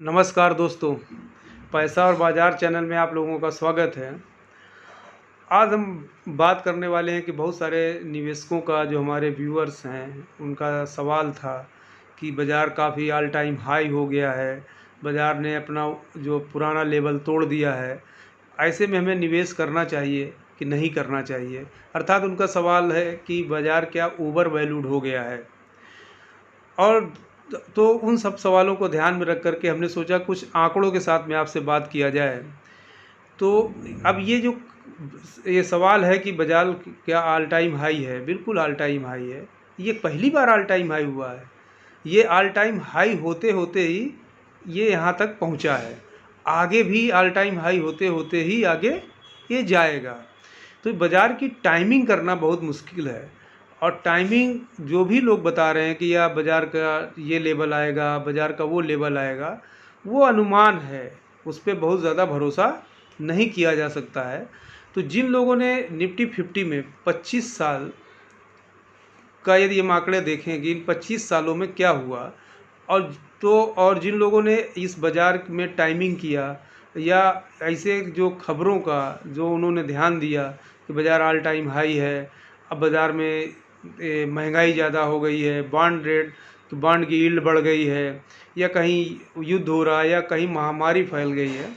नमस्कार दोस्तों, पैसा और बाज़ार चैनल में आप लोगों का स्वागत है। आज हम बात करने वाले हैं कि बहुत सारे निवेशकों का जो हमारे व्यूअर्स हैं, उनका सवाल था कि बाज़ार काफ़ी ऑल टाइम हाई हो गया है, बाज़ार ने अपना जो पुराना लेवल तोड़ दिया है, ऐसे में हमें निवेश करना चाहिए कि नहीं करना चाहिए? अर्थात उनका सवाल है कि बाज़ार क्या ओवर वैल्यूड हो गया है? और तो उन सब सवालों को ध्यान में रख कर के हमने सोचा कुछ आंकड़ों के साथ में आपसे बात किया जाए। तो अब ये सवाल है कि बाज़ार क्या ऑल टाइम हाई है? बिल्कुल ऑल टाइम हाई है। ये पहली बार ऑल टाइम हाई हुआ है। ये ऑल टाइम हाई होते-होते ही ये यहाँ तक पहुँचा है। आगे भी ऑल टाइम हाई होते-होते ही आगे ये जाएगा। तो बाज़ार की टाइमिंग करना बहुत मुश्किल है। और टाइमिंग जो भी लोग बता रहे हैं कि या बाज़ार का ये लेवल आएगा, बाज़ार का वो लेवल आएगा, वो अनुमान है। उस पे बहुत ज़्यादा भरोसा नहीं किया जा सकता है। तो जिन लोगों ने निफ्टी 50 में 25 साल का यदि हम आंकड़े देखें कि इन 25 सालों में क्या हुआ, और जिन लोगों ने इस बाज़ार में टाइमिंग किया या ऐसे जो खबरों का जो उन्होंने ध्यान दिया कि बाज़ार ऑल टाइम हाई है, अब बाज़ार में महंगाई ज़्यादा हो गई है, बॉन्ड की यील्ड बढ़ गई है, या कहीं युद्ध हो रहा है, या कहीं महामारी फैल गई है,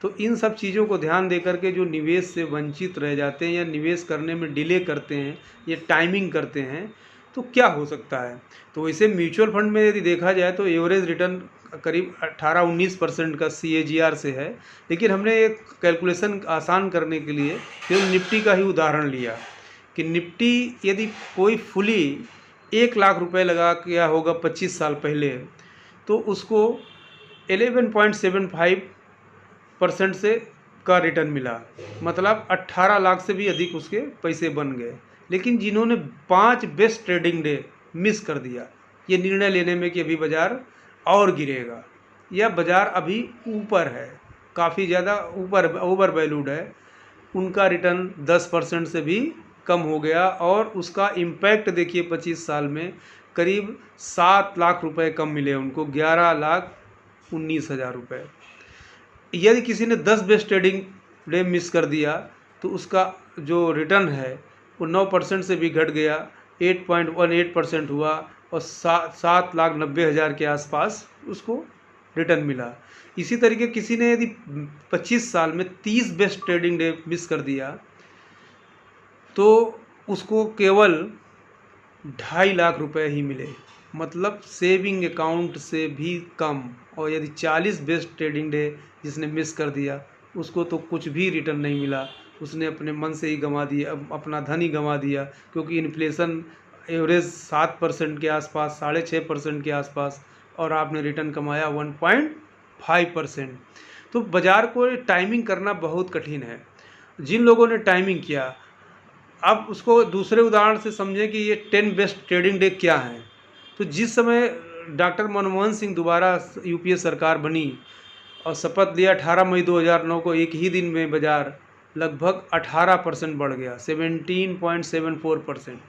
तो इन सब चीज़ों को ध्यान दे कर के जो निवेश से वंचित रह जाते हैं या निवेश करने में डिले करते हैं या टाइमिंग करते हैं, तो क्या हो सकता है? तो वैसे म्यूचुअल फंड में यदि देखा जाए तो एवरेज रिटर्न करीब 18-19% का CAGR से है। लेकिन हमने एक कैलकुलेशन आसान करने के लिए केवल निफ्टी का ही उदाहरण लिया कि निफ्टी यदि कोई फुली 1 लाख रुपए लगा किया होगा 25 साल पहले, तो उसको 11.75% से का रिटर्न मिला। मतलब 18 लाख से भी अधिक उसके पैसे बन गए। लेकिन जिन्होंने 5 बेस्ट ट्रेडिंग डे मिस कर दिया ये निर्णय लेने में कि अभी बाज़ार और गिरेगा या बाज़ार अभी ऊपर है, काफ़ी ज़्यादा ऊपर ओवर वैल्यूड है, उनका रिटर्न 10% से भी कम हो गया। और उसका इम्पैक्ट देखिए 25 साल में करीब 7 लाख रुपए कम मिले उनको, 11,19,000 रुपये। यदि किसी ने 10 बेस्ट ट्रेडिंग डे मिस कर दिया तो उसका जो रिटर्न है वो 9% से भी घट गया, 8.18% हुआ, और 7,90,000 के आसपास उसको रिटर्न मिला। इसी तरीके किसी ने यदि 25 साल में 30 बेस्ट ट्रेडिंग डे मिस कर दिया तो उसको केवल 2.5 लाख रुपए ही मिले, मतलब सेविंग अकाउंट से भी कम। और यदि 40 बेस्ट ट्रेडिंग डे जिसने मिस कर दिया उसको तो कुछ भी रिटर्न नहीं मिला, उसने अपने मन से ही गंवा दिया, अपना धन ही गंवा दिया, क्योंकि इन्फ्लेशन एवरेज 7% के आसपास, 6.5% के आसपास, और आपने रिटर्न कमाया 1.5%। तो बाज़ार को टाइमिंग करना बहुत कठिन है। जिन लोगों ने टाइमिंग किया, अब उसको दूसरे उदाहरण से समझें कि ये 10 बेस्ट ट्रेडिंग डे क्या हैं। तो जिस समय डॉक्टर मनमोहन सिंह दोबारा UPA सरकार बनी और शपथ लिया 18 मई 2009 को, एक ही दिन में बाज़ार लगभग 18% बढ़ गया, 17.74%।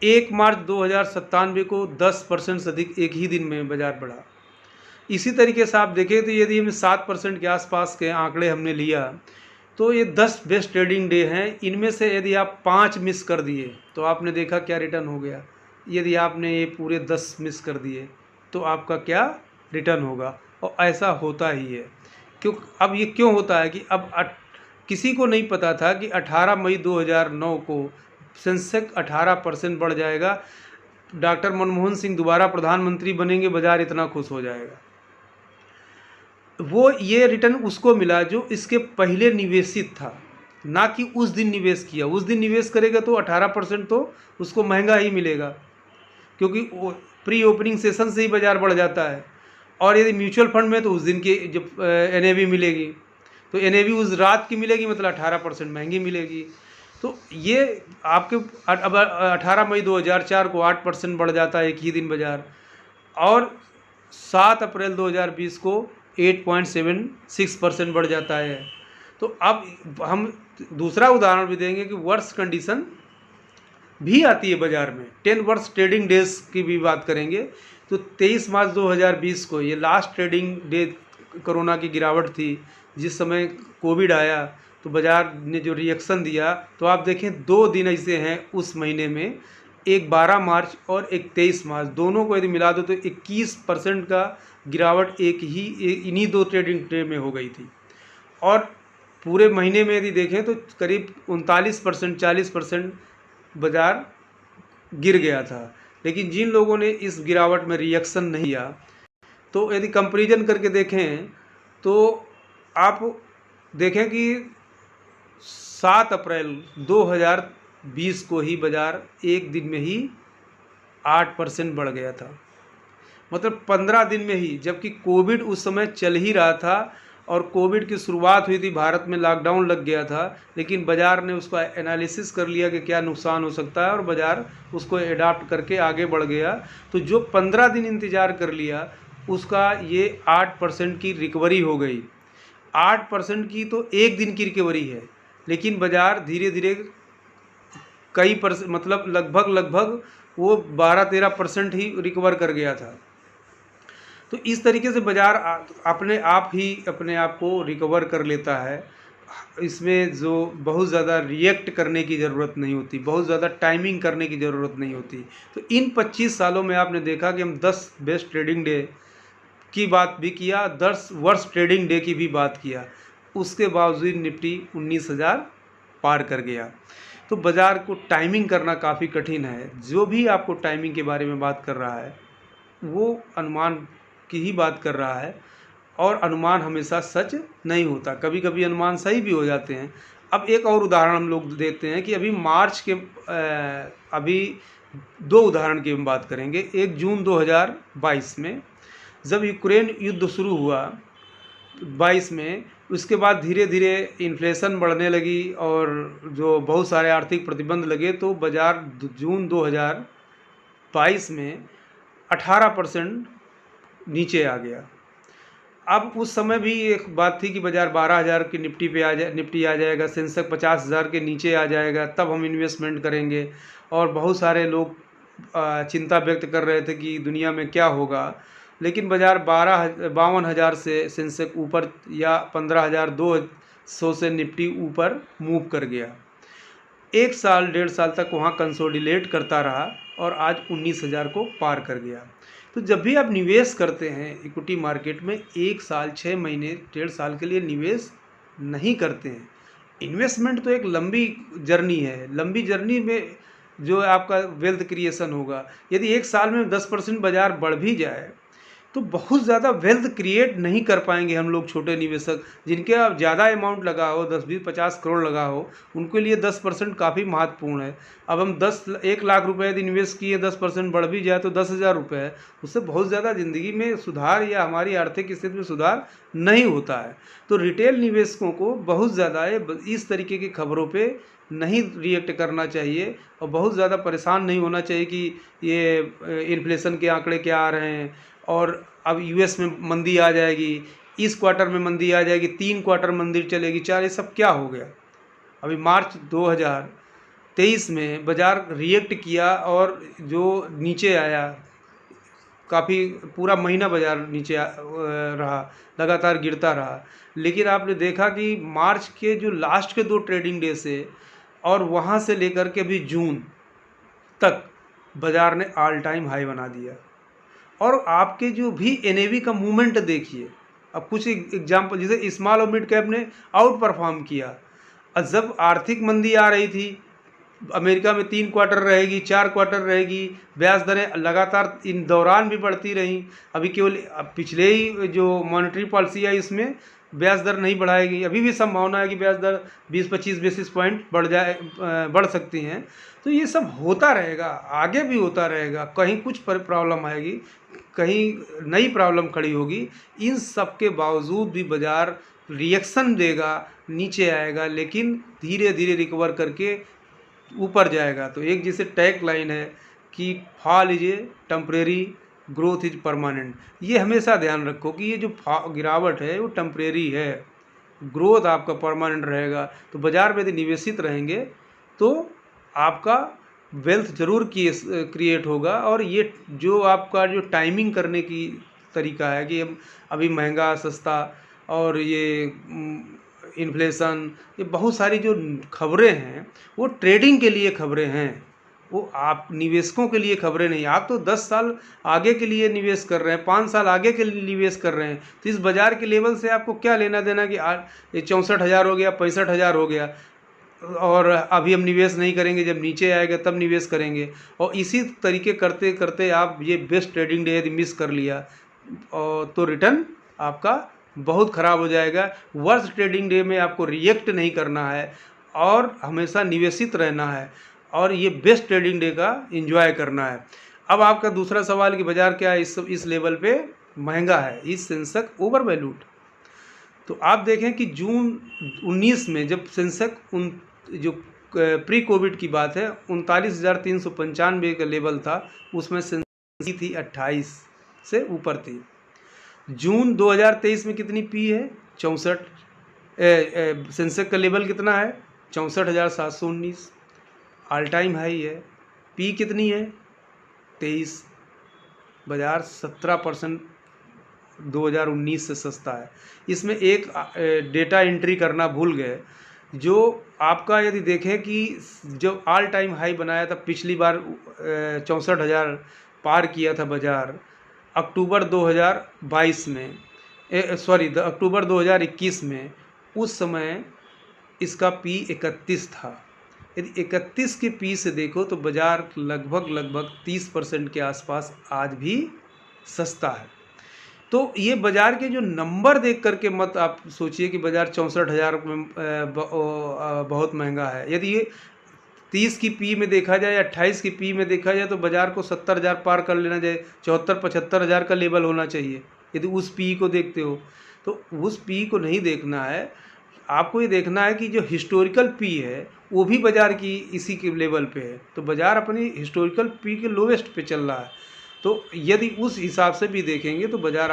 1 मार्च 2097 को 10% से अधिक एक ही दिन में बाज़ार बढ़ा। इसी तरीके से आप देखें तो यदि हम 7% के आसपास के आंकड़े हमने लिया तो ये 10 बेस्ट ट्रेडिंग डे हैं। इनमें से यदि आप 5 मिस कर दिए तो आपने देखा क्या रिटर्न हो गया। यदि आपने ये पूरे 10 मिस कर दिए तो आपका क्या रिटर्न होगा। और ऐसा होता ही है। अब ये क्यों होता है कि किसी को नहीं पता था कि 18 मई 2009 को सेंसेक्स 18% बढ़ जाएगा, डॉक्टर मनमोहन सिंह दोबारा प्रधानमंत्री बनेंगे, बाज़ार इतना खुश हो जाएगा। वो ये रिटर्न उसको मिला जो इसके पहले निवेशित था, ना कि उस दिन निवेश किया। उस दिन निवेश करेगा तो 18% तो उसको महंगा ही मिलेगा, क्योंकि प्री ओपनिंग सेशन से ही बाज़ार बढ़ जाता है। और यदि म्यूचुअल फंड में तो उस दिन की जब NAV मिलेगी, तो NAV उस रात की मिलेगी, मतलब 18% महंगी मिलेगी। तो ये आपके अब 18 मई 2004 को 8% बढ़ जाता है एक ही दिन बाज़ार, और 7 अप्रैल 2020 को 8.76% बढ़ जाता है। तो अब हम दूसरा उदाहरण भी देंगे कि वर्स्ट कंडीशन भी आती है बाज़ार में, 10 वर्स्ट ट्रेडिंग डेज की भी बात करेंगे। तो 23 मार्च 2020 को ये लास्ट ट्रेडिंग डे कोरोना की गिरावट थी, जिस समय कोविड आया तो बाज़ार ने जो रिएक्शन दिया, तो आप देखें 2 दिन ऐसे हैं उस महीने में, एक 12 मार्च और एक 23 मार्च, दोनों को यदि मिला दो तो 21% का गिरावट इन्हीं 2 ट्रेडिंग डे में हो गई थी। और पूरे महीने में यदि देखें तो करीब 39% 40% बाज़ार गिर गया था। लेकिन जिन लोगों ने इस गिरावट में रिएक्शन नहीं किया, तो यदि कंपैरिजन करके देखें तो आप देखें कि 7 अप्रैल 2020 को ही बाज़ार एक दिन में ही 8% बढ़ गया था, मतलब 15 दिन में ही, जबकि कोविड उस समय चल ही रहा था और कोविड की शुरुआत हुई थी, भारत में लॉकडाउन लग गया था, लेकिन बाज़ार ने उसका एनालिसिस कर लिया कि क्या नुकसान हो सकता है और बाज़ार उसको एडाप्ट करके आगे बढ़ गया। तो जो 15 दिन इंतज़ार कर लिया उसका ये 8% की रिकवरी हो गई। 8% की तो एक दिन की रिकवरी है, लेकिन बाज़ार धीरे धीरे कई परसेंट, मतलब लगभग वो 12-13% ही रिकवर कर गया था। तो इस तरीके से बाज़ार अपने आप को रिकवर कर लेता है। इसमें जो बहुत ज़्यादा रिएक्ट करने की ज़रूरत नहीं होती, बहुत ज़्यादा टाइमिंग करने की ज़रूरत नहीं होती। तो इन 25 सालों में आपने देखा कि हम 10 बेस्ट ट्रेडिंग डे की बात भी किया, 10 वर्स्ट ट्रेडिंग डे की भी बात किया, उसके बावजूद निफ्टी 19,000 पार कर गया। तो बाज़ार को टाइमिंग करना काफ़ी कठिन है। जो भी आपको टाइमिंग के बारे में बात कर रहा है वो अनुमान की ही बात कर रहा है, और अनुमान हमेशा सच नहीं होता, कभी कभी अनुमान सही भी हो जाते हैं। अब एक और उदाहरण हम लोग देते हैं कि अभी मार्च के अभी 2 उदाहरण की हम बात करेंगे। 1 जून 2022 में जब यूक्रेन युद्ध शुरू हुआ 22 में, उसके बाद धीरे धीरे इन्फ्लेशन बढ़ने लगी और जो बहुत सारे आर्थिक प्रतिबंध लगे, तो बाज़ार जून 2022 में 18% नीचे आ गया। अब उस समय भी एक बात थी कि बाज़ार 12,000 की निफ्टी आ जाएगा, सेंसेक्स 50,000 के नीचे आ जाएगा, तब हम इन्वेस्टमेंट करेंगे। और बहुत सारे लोग चिंता व्यक्त कर रहे थे कि दुनिया में क्या होगा। लेकिन बाज़ार 52,000 से सेंसेक्स ऊपर, या 15,200 से निफ्टी ऊपर मूव कर गया। 1 साल 1.5 साल तक वहाँ कंसोलिडेट करता रहा और आज 19,000 को पार कर गया। तो जब भी आप निवेश करते हैं इक्विटी मार्केट में, 1 साल 6 महीने 1.5 साल के लिए निवेश नहीं करते हैं। इन्वेस्टमेंट तो एक लंबी जर्नी है, लंबी जर्नी में जो आपका वेल्थ क्रिएशन होगा, यदि 1 साल में 10% बाज़ार बढ़ भी जाए तो बहुत ज़्यादा वेल्थ क्रिएट नहीं कर पाएंगे हम लोग छोटे निवेशक, जिनके आप ज़्यादा अमाउंट लगा हो, 10-20-50 करोड़ लगा हो, उनके लिए 10% काफ़ी महत्वपूर्ण है। अब हम 1 लाख रुपए यदि इन्वेस्ट किए, 10% बढ़ भी जाए तो 10,000 रुपये है, उससे बहुत ज़्यादा ज़िंदगी में सुधार या हमारी आर्थिक स्थिति में सुधार नहीं होता है। तो रिटेल निवेशकों को बहुत ज़्यादा इस तरीके की खबरों पर नहीं रिएक्ट करना चाहिए और बहुत ज़्यादा परेशान नहीं होना चाहिए कि ये इन्फ्लेशन के आंकड़े क्या आ रहे हैं और अब यूएस में मंदी आ जाएगी, इस क्वार्टर में मंदी आ जाएगी, 3 क्वार्टर मंदी चलेगी, 4, ये सब क्या हो गया। अभी मार्च 2023 में बाज़ार रिएक्ट किया और जो नीचे आया, काफ़ी पूरा महीना बाज़ार नीचे रहा, लगातार गिरता रहा। लेकिन आपने देखा कि मार्च के जो लास्ट के 2 ट्रेडिंग डे से और वहाँ से लेकर के अभी जून तक बाज़ार ने ऑल टाइम हाई बना दिया। और आपके जो भी एनएवी का मूवमेंट देखिए। अब कुछ एग्जाम्पल, जैसे स्मॉल और मिड कैप ने आउट परफॉर्म किया। और जब आर्थिक मंदी आ रही थी, अमेरिका में 3 क्वार्टर रहेगी, 4 क्वार्टर रहेगी, ब्याज दरें लगातार इन दौरान भी बढ़ती रहीं। अभी केवल पिछले ही जो मॉनेटरी पॉलिसी आई उसमें ब्याज दर नहीं बढ़ाएगी, अभी भी संभावना है कि ब्याज दर 20-25 बेसिस पॉइंट बढ़ सकती हैं। तो ये सब होता रहेगा, आगे भी होता रहेगा। कहीं कुछ प्रॉब्लम आएगी, कहीं नई प्रॉब्लम खड़ी होगी। इन सब के बावजूद भी बाज़ार रिएक्शन देगा, नीचे आएगा, लेकिन धीरे धीरे रिकवर करके ऊपर जाएगा। तो एक जैसे टैग लाइन है कि fall is a temporary, growth is permanent. ये हमेशा ध्यान रखो कि ये जो गिरावट है वो टेम्परेरी है, ग्रोथ आपका परमानेंट रहेगा। तो बाज़ार में यदि निवेशित रहेंगे तो आपका वेल्थ ज़रूर क्रिएट होगा। और ये जो आपका जो टाइमिंग करने की तरीका है कि अभी महंगा सस्ता और ये इन्फ्लेशन, ये बहुत सारी जो खबरें हैं वो ट्रेडिंग के लिए खबरें हैं, वो आप निवेशकों के लिए खबरें नहीं। आप तो 10 साल आगे के लिए निवेश कर रहे हैं, 5 साल आगे के लिए निवेश कर रहे हैं, तो इस बाज़ार के लेवल से आपको क्या लेना देना कि ये 64,000 हो गया, 65,000 हो गया और अभी हम निवेश नहीं करेंगे, जब नीचे आएगा तब निवेश करेंगे। और इसी तरीके करते करते आप ये बेस्ट ट्रेडिंग डे यदि मिस कर लिया और तो रिटर्न आपका बहुत ख़राब हो जाएगा। वर्स्ट ट्रेडिंग डे में आपको रिएक्ट नहीं करना है और हमेशा निवेशित रहना है और ये बेस्ट ट्रेडिंग डे का एंजॉय करना है। अब आपका दूसरा सवाल कि बाज़ार क्या इस लेवल पे महंगा है, इस सेंसेक्स ओवर वैल्यूड। तो आप देखें कि जून 19 में जब सेंसेक्स जो प्री कोविड की बात है 39,395 का लेवल था, उसमें सेंसेक्स थी 28 से ऊपर थी। जून 2023 में कितनी पी है 64, सेंसेक्स का लेवल कितना है 64,719, ऑल टाइम हाई है। पी कितनी है 23, बाज़ार 17% 2019 से सस्ता है। इसमें एक डेटा एंट्री करना भूल गए, जो आपका यदि देखें कि जब ऑल टाइम हाई बनाया था पिछली बार 64,000 पार किया था बाज़ार अक्टूबर 2022 में, अक्टूबर 2021 में, उस समय इसका पी 31 था। यदि 31 के पी से देखो तो बाज़ार लगभग 30% के आसपास आज भी सस्ता है। तो ये बाज़ार के जो नंबर देख करके मत आप सोचिए कि बाज़ार 64,000 में बहुत महंगा है। यदि ये 30 की पी में देखा जाए, 28 की पी में देखा जाए, तो बाज़ार को 70,000 पार कर लेना चाहिए, 74-75,000 का लेवल होना चाहिए यदि उस पी को देखते हो। तो उस पी को नहीं देखना है, आपको ये देखना है कि जो हिस्टोरिकल पी है वो भी बाज़ार की इसी के लेवल पे है। तो बाज़ार अपनी हिस्टोरिकल पी के लोवेस्ट पे चल रहा है। तो यदि उस हिसाब से भी देखेंगे तो बाज़ार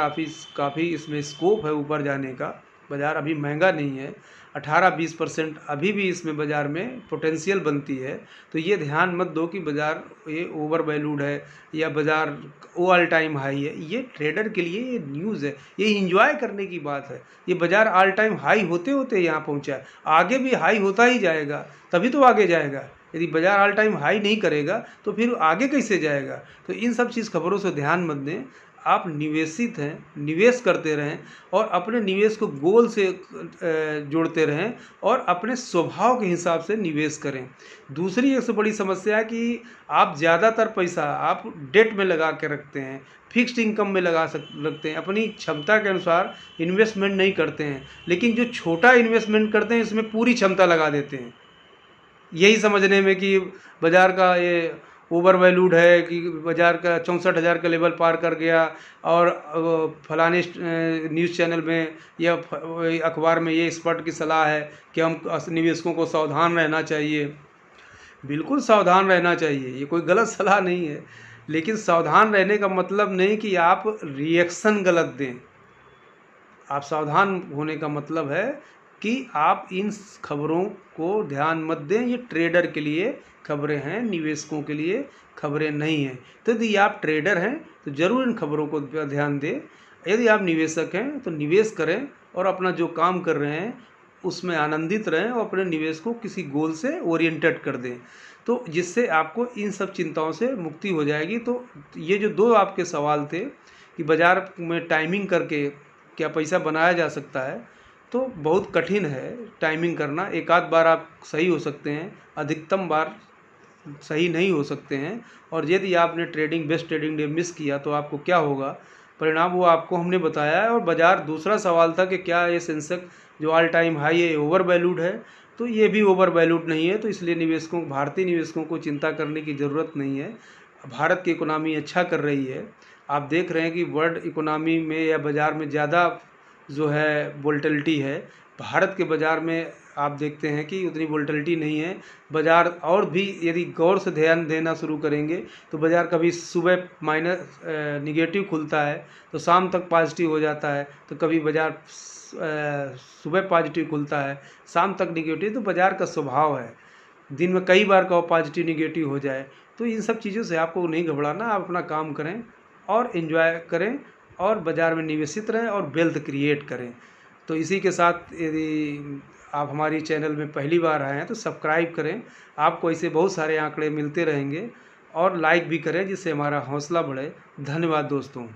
काफ़ी इसमें स्कोप है ऊपर जाने का। बाज़ार अभी महंगा नहीं है, 18-20% अभी भी इसमें बाज़ार में पोटेंशियल बनती है। तो ये ध्यान मत दो कि बाज़ार ये ओवर वैल्यूड है या बाज़ार ऑल टाइम हाई है। ये ट्रेडर के लिए ये न्यूज़ है, ये इंजॉय करने की बात है। ये बाज़ार ऑल टाइम हाई होते होते यहाँ पहुँचा है, आगे भी हाई होता ही जाएगा, तभी तो आगे जाएगा। यदि बाज़ार ऑल टाइम हाई नहीं करेगा तो फिर आगे कैसे जाएगा। तो इन सब चीज़ खबरों से ध्यान मत दें, आप निवेशित हैं, निवेश करते रहें और अपने निवेश को गोल से जोड़ते रहें और अपने स्वभाव के हिसाब से निवेश करें। दूसरी एक से बड़ी समस्या है कि आप ज़्यादातर पैसा आप डेट में लगा के रखते हैं, फिक्स्ड इनकम में रखते हैं, अपनी क्षमता के अनुसार इन्वेस्टमेंट नहीं करते हैं। लेकिन जो छोटा इन्वेस्टमेंट करते हैं इसमें पूरी क्षमता लगा देते हैं, यही समझने में कि बाज़ार का ये ओवर वैल्यूड है, कि बाज़ार का 64,000 का लेवल पार कर गया और फलाने न्यूज़ चैनल में या अखबार में ये स्पॉट की सलाह है कि हम निवेशकों को सावधान रहना चाहिए। बिल्कुल सावधान रहना चाहिए, ये कोई गलत सलाह नहीं है, लेकिन सावधान रहने का मतलब नहीं कि आप रिएक्शन गलत दें। आप सावधान होने का मतलब है कि आप इन खबरों को ध्यान मत दें। ये ट्रेडर के लिए खबरें हैं, निवेशकों के लिए खबरें नहीं हैं। तो यदि आप ट्रेडर हैं तो ज़रूर इन खबरों को ध्यान दें। यदि आप निवेशक हैं तो निवेश करें और अपना जो काम कर रहे हैं उसमें आनंदित रहें और अपने निवेश को किसी गोल से ओरिएंटेड कर दें, तो जिससे आपको इन सब चिंताओं से मुक्ति हो जाएगी। तो ये जो दो आपके सवाल थे कि बाज़ार में टाइमिंग करके क्या पैसा बनाया जा सकता है, तो बहुत कठिन है टाइमिंग करना। एक आध बार आप सही हो सकते हैं, अधिकतम बार सही नहीं हो सकते हैं। और यदि आपने बेस्ट ट्रेडिंग डे मिस किया तो आपको क्या होगा परिणाम, वो आपको हमने बताया है। और बाज़ार दूसरा सवाल था कि क्या ये सेंसेक्स जो ऑल टाइम हाई है ओवर वैल्यूड है, तो ये भी ओवर वैल्यूड नहीं है। तो इसलिए भारतीय निवेशकों को चिंता करने की ज़रूरत नहीं है। भारत की इकोनॉमी अच्छा कर रही है। आप देख रहे हैं कि वर्ल्ड इकोनॉमी में या बाज़ार में ज़्यादा जो है वोलेटिलिटी है, भारत के बाज़ार में आप देखते हैं कि उतनी वोलेटिलिटी नहीं है। बाज़ार और भी यदि गौर से ध्यान देना शुरू करेंगे तो बाज़ार कभी सुबह निगेटिव खुलता है तो शाम तक पॉजिटिव हो जाता है, तो कभी बाज़ार सुबह पॉजिटिव खुलता है शाम तक निगेटिव। तो बाज़ार का स्वभाव है, दिन में कई बार का पॉजिटिव निगेटिव हो जाए। तो इन सब चीज़ों से आपको नहीं घबराना, आप अपना काम करें और एंजॉय करें और बाज़ार में निवेशित रहें और वेल्थ क्रिएट करें। तो इसी के साथ यदि आप हमारी चैनल में पहली बार आए हैं तो सब्सक्राइब करें। आपको ऐसे बहुत सारे आंकड़े मिलते रहेंगे और लाइक भी करें जिससे हमारा हौसला बढ़े। धन्यवाद दोस्तों।